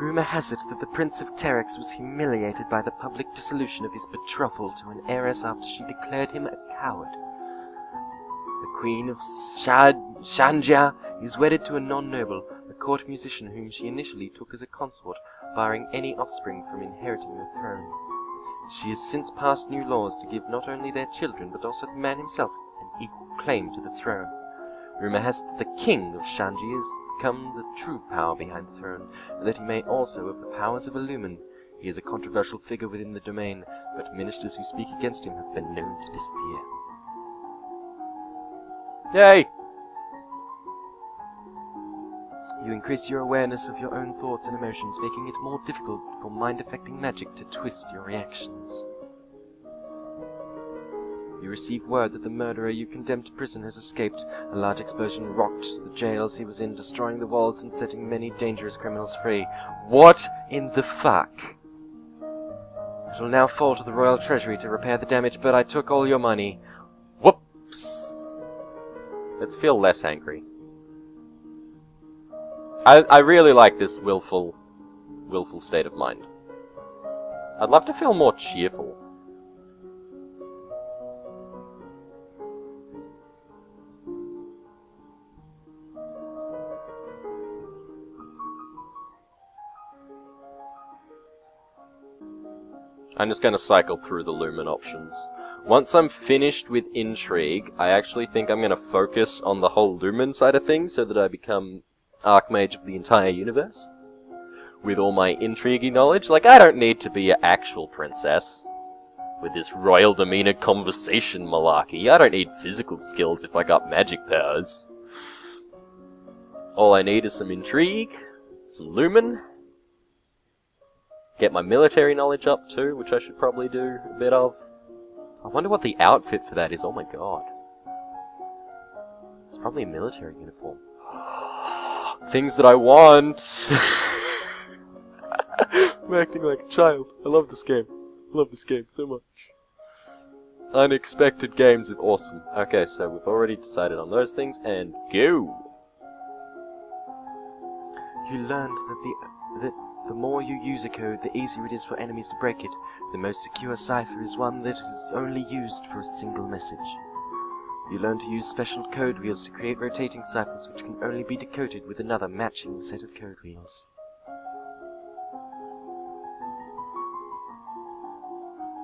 Rumour has it that the Prince of Terex was humiliated by the public dissolution of his betrothal to an heiress after she declared him a coward. The Queen of Shanjia is wedded to a non-noble, a court musician whom she initially took as a consort, barring any offspring from inheriting the throne. She has since passed new laws to give not only their children, but also the man himself, an equal claim to the throne. Rumour has it that the King of Shanji has become the true power behind the throne, and that he may also have the powers of a Lumen. He is a controversial figure within the domain, but ministers who speak against him have been known to disappear. Yay! You increase your awareness of your own thoughts and emotions, making it more difficult for mind-affecting magic to twist your reactions. You receive word that the murderer you condemned to prison has escaped. A large explosion rocked the jails he was in, destroying the walls and setting many dangerous criminals free. What in the fuck? It will now fall to the Royal Treasury to repair the damage, but I took all your money. Whoops! Let's feel less angry. I really like this willful state of mind. I'd love to feel more cheerful. I'm just going to cycle through the Lumen options. Once I'm finished with Intrigue, I actually think I'm going to focus on the whole Lumen side of things so that I become Archmage of the entire universe. With all my intrigue knowledge. Like, I don't need to be an actual princess. With this royal demeanor conversation malarkey. I don't need physical skills if I got magic powers. All I need is some intrigue, some Lumen. Get my military knowledge up too, which I should probably do a bit of. I wonder what the outfit for that is. Oh my god. It's probably a military uniform. Things that I want! I'm acting like a child. I love this game. I love this game so much. Unexpected games are awesome. Okay, so we've already decided on those things, and go! You learned that the more you use a code, the easier it is for enemies to break it. The most secure cipher is one that is only used for a single message. You learn to use special code wheels to create rotating ciphers which can only be decoded with another matching set of code wheels.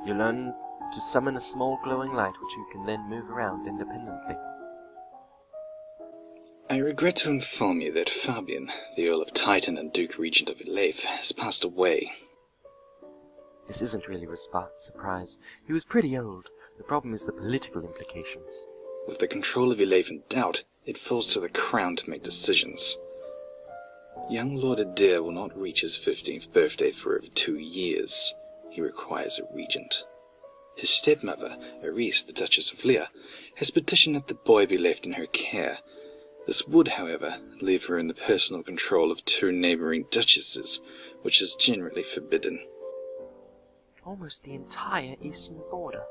You learn to summon a small glowing light which you can then move around independently. I regret to inform you that Fabian, the Earl of Titan and Duke Regent of Ileif, has passed away. This isn't really a surprise. He was pretty old. The problem is the political implications. With the control of Ileif in doubt, it falls to the crown to make decisions. Young Lord Adair will not reach his 15th birthday for over 2 years. He requires a regent. His stepmother, Aris, the Duchess of Lear, has petitioned that the boy be left in her care. This would, however, leave her in the personal control of 2 neighbouring duchesses, which is generally forbidden. Almost the entire eastern border.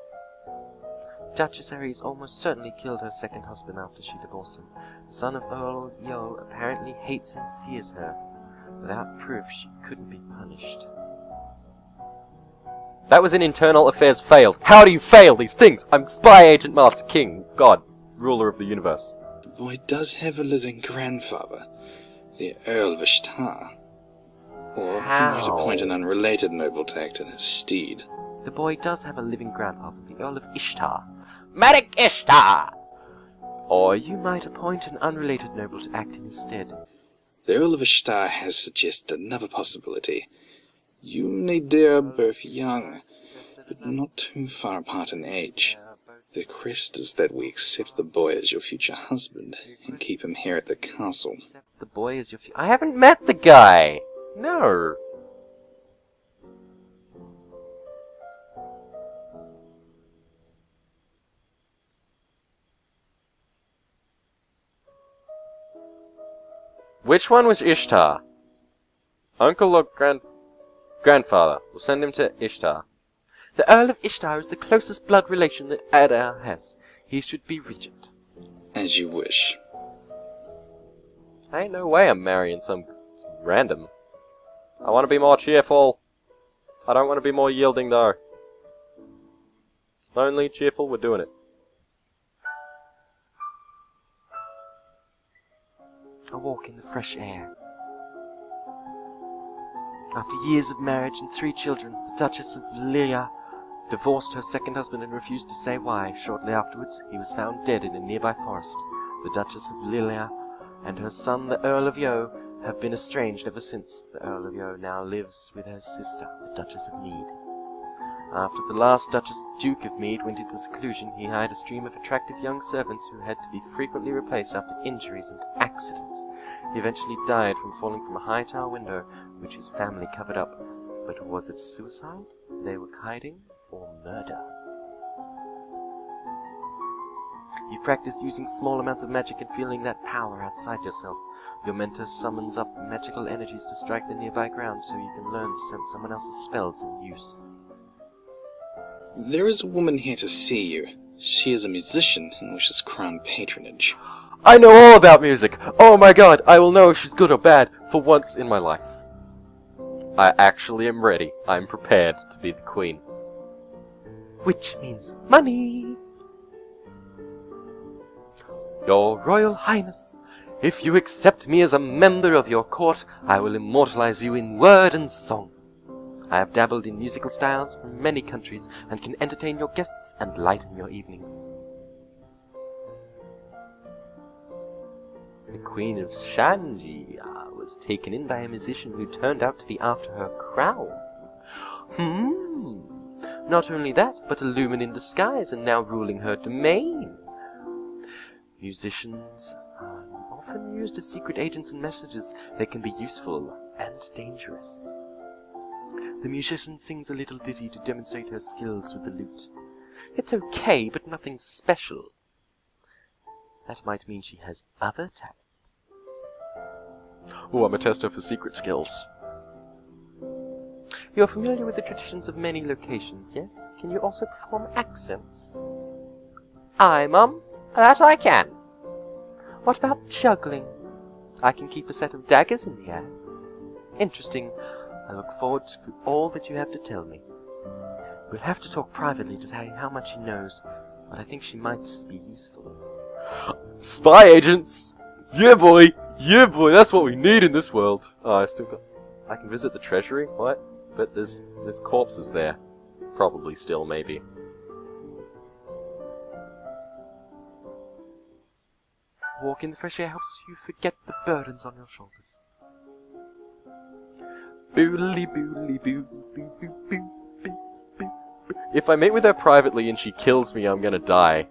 Duchess Ares almost certainly killed her second husband after she divorced him. The son of Earl Yo apparently hates and fears her. Without proof, she couldn't be punished. That was an internal affairs failed. How do you fail these things? I'm Spy Agent Master King, God, ruler of the universe. The boy does have a living grandfather, the Earl of Ishtar. Or How? he might appoint an unrelated noble to act in his stead. The boy does have a living grandfather, the Earl of Ishtar. Medic Ishtar! Or you might appoint an unrelated noble to act in his stead. The Earl of Ishtar has suggested another possibility. You and Adair are both young, but not too far apart in age. The request is that we accept the boy as your future husband and keep him here at the castle. The boy is your I haven't met the guy! No! Which one was Ishtar? Uncle or grandfather? We'll send him to Ishtar. The Earl of Ishtar is the closest blood relation that Adair has. He should be regent. As you wish. Ain't no way I'm marrying some random. I want to be more cheerful. I don't want to be more yielding, though. Lonely, cheerful, we're doing it. A walk in the fresh air. After years of marriage and 3 children, the Duchess of Lilia divorced her second husband and refused to say why. Shortly afterwards, he was found dead in a nearby forest. The Duchess of Lilia and her son, the Earl of Yo, have been estranged ever since. The Earl of Yo now lives with her sister, the Duchess of Mead. After the last Duke of Mead went into seclusion, he hired a stream of attractive young servants who had to be frequently replaced after injuries and accidents. He eventually died from falling from a high tower window, which his family covered up. But was it suicide they were hiding, or murder? You practice using small amounts of magic and feeling that power outside yourself. Your mentor summons up magical energies to strike the nearby ground so you can learn to sense someone else's spells in use. There is a woman here to see you. She is a musician and wishes crown patronage. I know all about music! Oh my god, I will know if she's good or bad for once in my life. I actually am ready. I'm prepared to be the queen. Which means money! Your Royal Highness, if you accept me as a member of your court, I will immortalize you in word and song. I have dabbled in musical styles from many countries and can entertain your guests and lighten your evenings. The Queen of Shangya was taken in by a musician who turned out to be after her crown. Not only that, but a lumen in disguise and now ruling her domain. Musicians are often used as secret agents and messengers. They can be useful and dangerous. The musician sings a little ditty to demonstrate her skills with the lute. It's okay, but nothing special. That might mean she has other talents. Oh, I'm a tester for secret skills. You're familiar with the traditions of many locations, yes? Can you also perform accents? Aye, Mum. That I can. What about juggling? I can keep a set of daggers in the air. Interesting. I look forward to all that you have to tell me. We'll have to talk privately to tell you how much she knows, but I think she might be useful. Spy agents! Yeah, boy! Yeah, boy! That's what we need in this world! Oh, I can visit the treasury? What? But there's corpses there. Probably still, maybe. Walk in the fresh air helps you forget the burdens on your shoulders. Boodly boodly boo boo boo boo boo boo. If I meet with her privately and she kills me, I'm gonna die.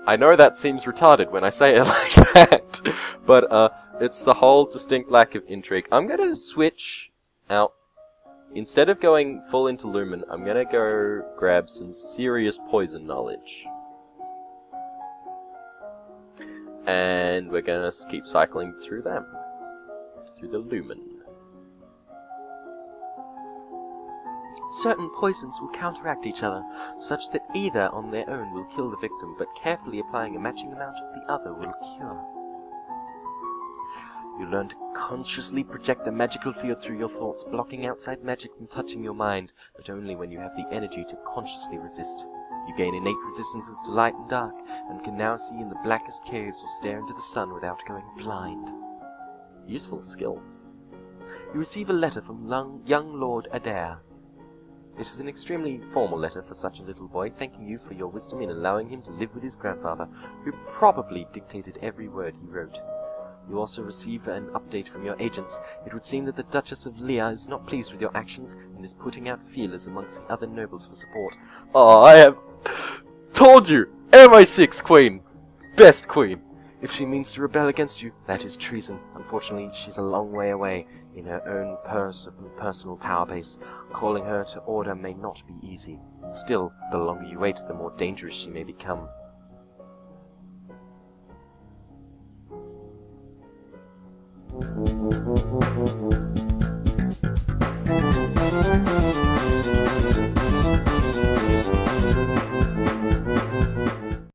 I know that seems retarded when I say it like that, but it's the whole distinct lack of intrigue. I'm gonna switch out. Instead of going full into Lumen, I'm gonna go grab some serious poison knowledge. And we're gonna keep cycling through them. Through the Lumen. Certain poisons will counteract each other, such that either on their own will kill the victim, but carefully applying a matching amount of the other will cure. You learn to consciously project a magical field through your thoughts, blocking outside magic from touching your mind, but only when you have the energy to consciously resist. You gain innate resistances to light and dark, and can now see in the blackest caves or stare into the sun without going blind. Useful skill. You receive a letter from young Lord Adair. It is an extremely formal letter for such a little boy, thanking you for your wisdom in allowing him to live with his grandfather, who probably dictated every word he wrote. You also receive an update from your agents. It would seem that the Duchess of Leah is not pleased with your actions, and is putting out feelers amongst the other nobles for support. Oh, I have told you! MI6 Queen! Best Queen! If she means to rebel against you, that is treason. Unfortunately, she's a long way away, in her own personal power base. Calling her to order may not be easy. Still, the longer you wait, the more dangerous she may become.